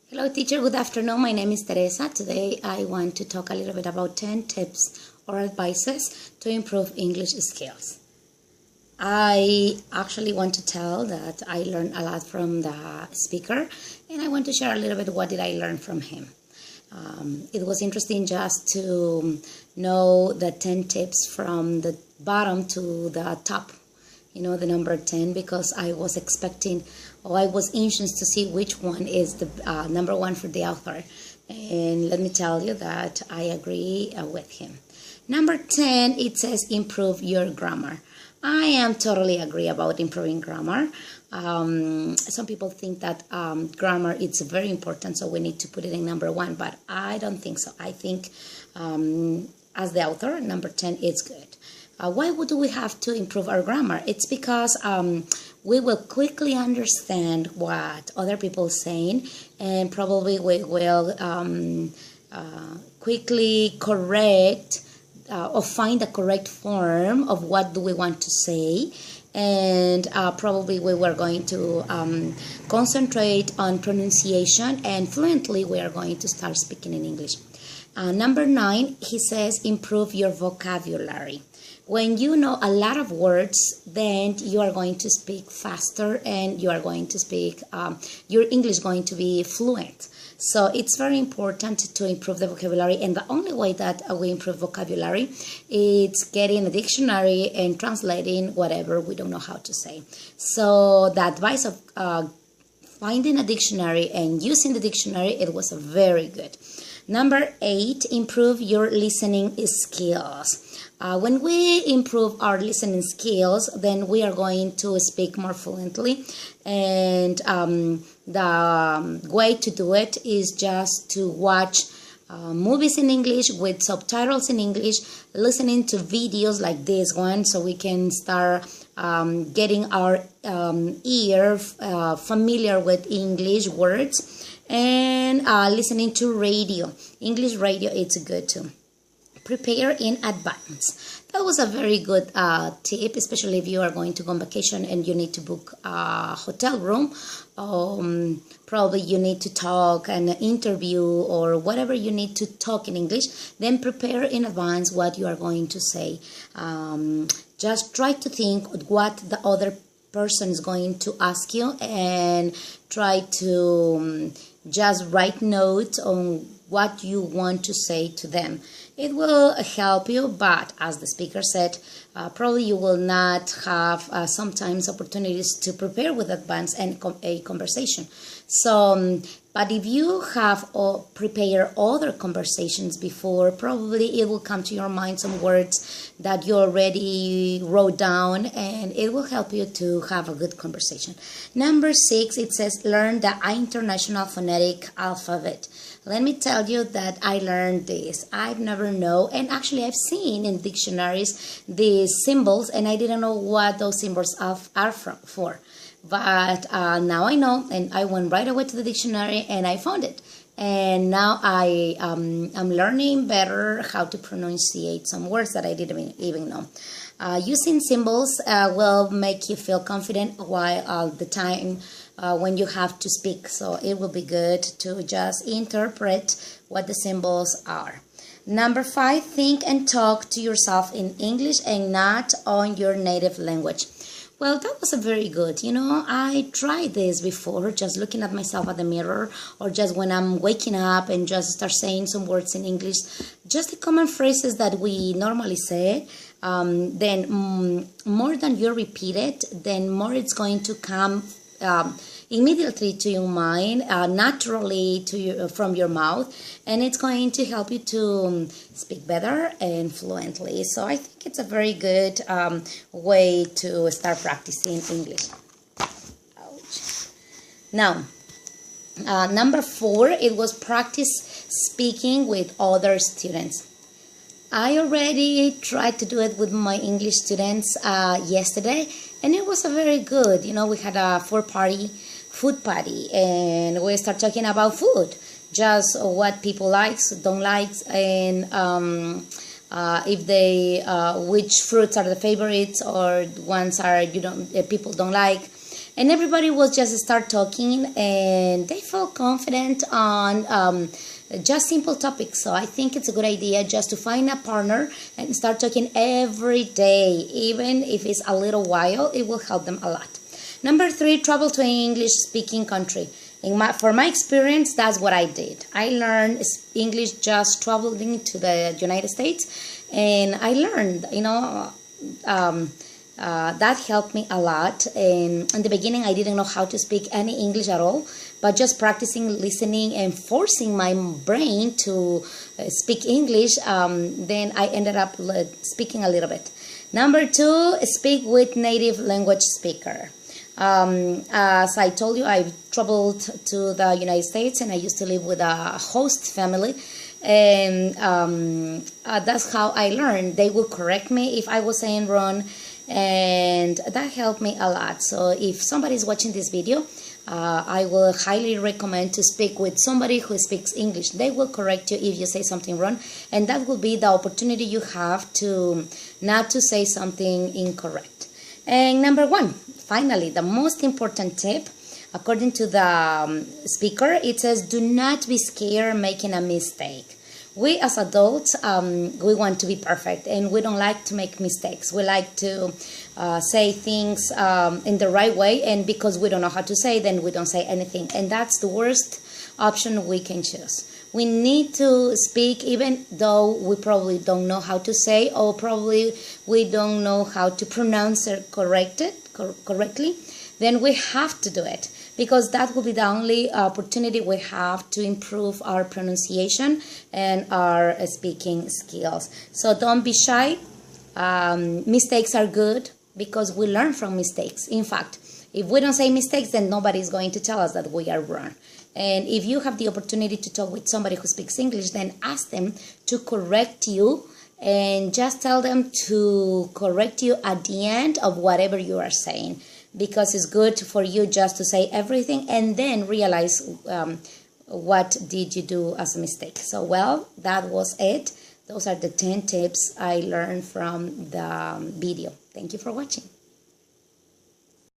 Hello teacher, good afternoon. My name is Teresa. Today I want to talk a little bit about 10 tips or advices to improve English skills. I actually want to tell that I learned a lot from the speaker, and I want to share a little bit what did I learn from him. It was interesting just to know the 10 tips from the bottom to the top, the number 10, because I was expecting, or I was anxious to see which one is the number one for the author. And let me tell you that I agree with him. Number 10, it says improve your grammar. I am totally agree about improving grammar. Some people think that grammar is very important, so we need to put it in number one, but I don't think so. I think as the author, number 10 is good. Why would we have to improve our grammar? It's because we will quickly understand what other people are saying, and probably we will quickly correct or find the correct form of what do we want to say, and probably we were going to concentrate on pronunciation, and fluently we are going to start speaking in English. Number 9, he says improve your vocabulary. When you know a lot of words, then you are going to speak faster, and you are going to speak, your English is going to be fluent. So it's very important to improve the vocabulary, and the only way that we improve vocabulary is getting a dictionary and translating whatever we don't know how to say. So the advice of finding a dictionary and using the dictionary, it was very good. Number 8, improve your listening skills. When we improve our listening skills, then we are going to speak more fluently, and the way to do it is just to watch movies in English with subtitles in English, listening to videos like this one, so we can start getting our ear familiar with English words, and listening to radio. English radio, it's good too. Prepare in advance. That was a very good tip, especially if you are going to go on vacation and you need to book a hotel room. Probably you need to talk an interview or whatever you need to talk in English. Then prepare in advance what you are going to say. Just try to think what the other person is going to ask you, and try to just write notes on what you want to say to them. It will help you, but as the speaker said, probably you will not have sometimes opportunities to prepare with advance and a conversation. So, but if you have prepared other conversations before, probably it will come to your mind some words that you already wrote down, and it will help you to have a good conversation. Number 6, it says learn the International Phonetic Alphabet. Let me tell you that I learned this. I've never known, and actually I've seen in dictionaries these symbols, and I didn't know what those symbols are for. But now I know, and I went right away to the dictionary and I found it. And now I'm learning better how to pronunciate some words that I didn't even know. Using symbols will make you feel confident while the time when you have to speak. So it will be good to just interpret what the symbols are. Number 5, think and talk to yourself in English and not on your native language. Well, that was a very good. I tried this before, just looking at myself at the mirror, or just when I'm waking up and just start saying some words in English, just the common phrases that we normally say. Then more than you repeat it, then more it's going to come immediately to your mind, naturally from your mouth, and it's going to help you to speak better and fluently. So I think it's a very good way to start practicing English. Ouch. Now, number 4, it was practice speaking with other students. I already tried to do it with my English students yesterday, and it was a very good. We had a food party, and we start talking about food, just what people likes, don't likes, and if which fruits are the favorites or ones are people don't like. and everybody was just start talking, and they felt confident on just simple topics. So I think it's a good idea just to find a partner and start talking every day, even if it's a little while. It will help them a lot. Number 3, travel to an English-speaking country. For my experience, that's what I did. I learned English just traveling to the United States, and I learned, that helped me a lot. And in the beginning, I didn't know how to speak any English at all, but just practicing listening and forcing my brain to speak English, then I ended up speaking a little bit. Number 2, speak with native language speaker. As I told you, I traveled to the United States, and I used to live with a host family, and that's how I learned. They would correct me if I was saying wrong, and that helped me a lot. So if somebody is watching this video, I will highly recommend to speak with somebody who speaks English. They will correct you if you say something wrong, and that will be the opportunity you have to not to say something incorrect. And number 1, finally, the most important tip, according to the speaker, it says, do not be scared making a mistake. We as adults, we want to be perfect, and we don't like to make mistakes. We like to say things in the right way, and because we don't know how to say, then we don't say anything. And that's the worst option we can choose. We need to speak even though we probably don't know how to say, or probably we don't know how to pronounce it correctly. Then we have to do it, because that will be the only opportunity we have to improve our pronunciation and our speaking skills. So don't be shy. Mistakes are good because we learn from mistakes. In fact, if we don't say mistakes, then nobody is going to tell us that we are wrong. And if you have the opportunity to talk with somebody who speaks English, then ask them to correct you, and just tell them to correct you at the end of whatever you are saying, because it's good for you just to say everything and then realize what did you do as a mistake. So, well, that was it. Those are the 10 tips I learned from the video. Thank you for watching.